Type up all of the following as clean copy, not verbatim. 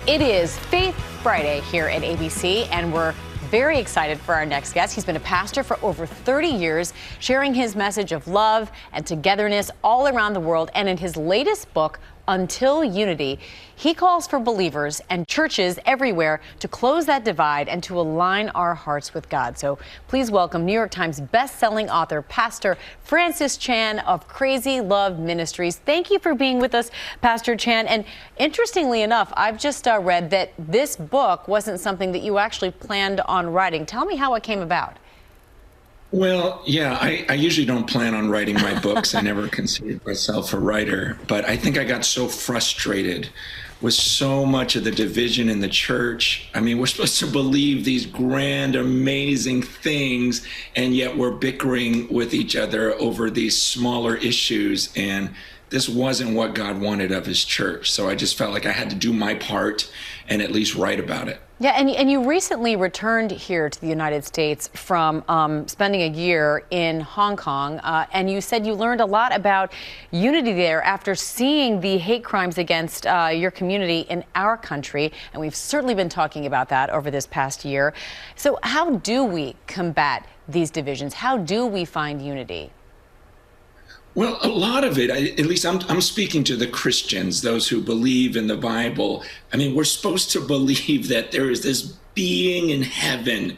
It is Faith Friday here at ABC, and we're very excited for our next guest. He's been a pastor for over 30 years, sharing his message of love and togetherness all around the world. And in his latest book, Until Unity, he calls for believers and churches everywhere to close that divide and to align our hearts with God. So please welcome New York Times best-selling author, Pastor Francis Chan of Crazy Love Ministries. Thank you for being with us, Pastor Chan. And interestingly enough, I've just read that this book wasn't something that you actually planned on writing. Tell me how it came about. Well, yeah, I usually don't plan on writing my books. I never considered myself a writer, but I think I got so frustrated with so much of the division in the church. I mean, we're supposed to believe these grand, amazing things, and yet we're bickering with each other over these smaller issues. And this wasn't what God wanted of his church. So I just felt like I had to do my part and at least write about it. Yeah, and you recently returned here to the United States from spending a year in Hong Kong, and you said you learned a lot about unity there after seeing the hate crimes against your community in our country, and we've certainly been talking about that over this past year. So how do we combat these divisions? How do we find unity? Well, a lot of it, at least I'm speaking to the Christians, those who believe in the Bible. I mean, we're supposed to believe that there is this being in heaven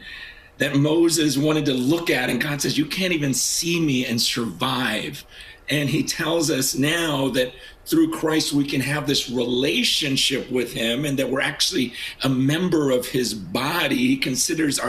that Moses wanted to look at, and God says, you can't even see me and survive. And he tells us now that through Christ, we can have this relationship with him and that we're actually a member of his body. He considers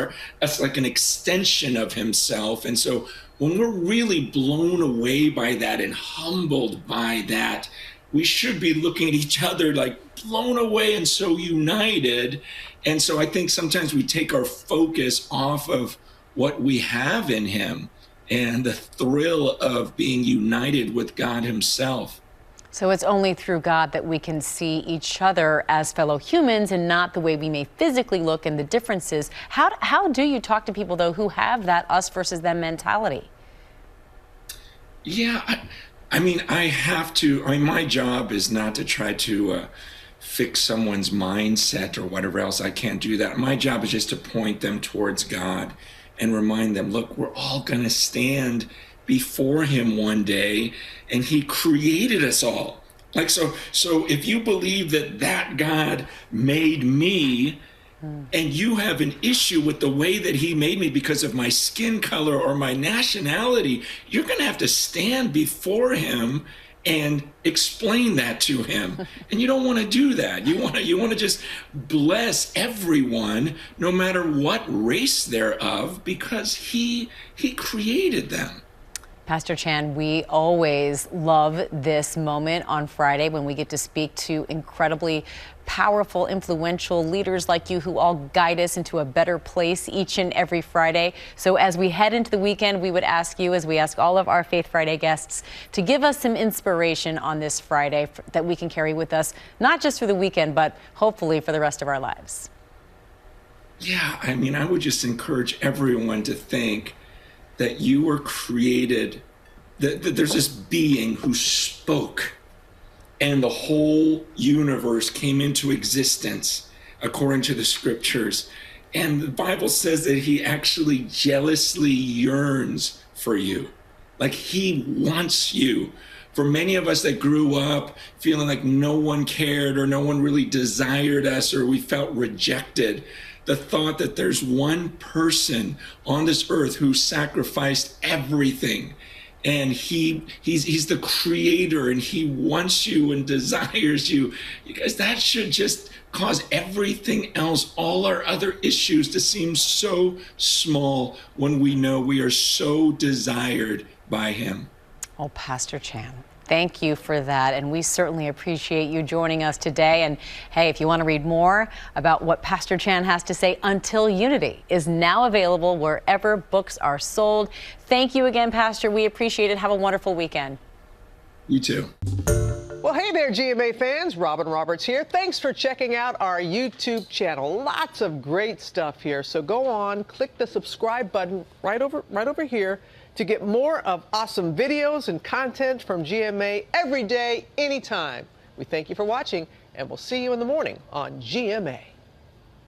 us like an extension of himself. And so when we're really blown away by that and humbled by that, we should be looking at each other like blown away and so united. And so I think sometimes we take our focus off of what we have in him and the thrill of being united with God himself. So it's only through God that we can see each other as fellow humans and not the way we may physically look and the differences. How do you talk to people, though, who have that us versus them mentality? Yeah, I mean, my job is not to try to fix someone's mindset or whatever else. I can't do that. My job is just to point them towards God and remind them, look, we're all going to stand before him one day, and he created us all. Like, so if you believe that God made me, and you have an issue with the way that he made me because of my skin color or my nationality, you're going to have to stand before him and explain that to him. And you don't want to do that. You want to just bless everyone, no matter what race they're of, because he created them. Pastor Chan, we always love this moment on Friday when we get to speak to incredibly powerful, influential leaders like you who all guide us into a better place each and every Friday. So as we head into the weekend, we would ask you, as we ask all of our Faith Friday guests, to give us some inspiration on this Friday that we can carry with us, not just for the weekend, but hopefully for the rest of our lives. Yeah, I mean, I would just encourage everyone to think that you were created, that there's this being who spoke and the whole universe came into existence according to the scriptures. And the Bible says that he actually jealously yearns for you. Like he wants you. For many of us that grew up feeling like no one cared or no one really desired us or we felt rejected, the thought that there's one person on this earth who sacrificed everything, and he's the creator and he wants you and desires you. You guys, that should just cause everything else, all our other issues, to seem so small when we know we are so desired by him. Oh, Pastor Chan, thank you for that. And we certainly appreciate you joining us today. And hey, if you want to read more about what Pastor Chan has to say, Until Unity is now available wherever books are sold. Thank you again, Pastor. We appreciate it. Have a wonderful weekend. You too. Well, hey there, GMA fans. Robin Roberts here. Thanks for checking out our YouTube channel. Lots of great stuff here. So go on, click the subscribe button right over here to get more of awesome videos and content from GMA every day, anytime. We thank you for watching, and we'll see you in the morning on GMA.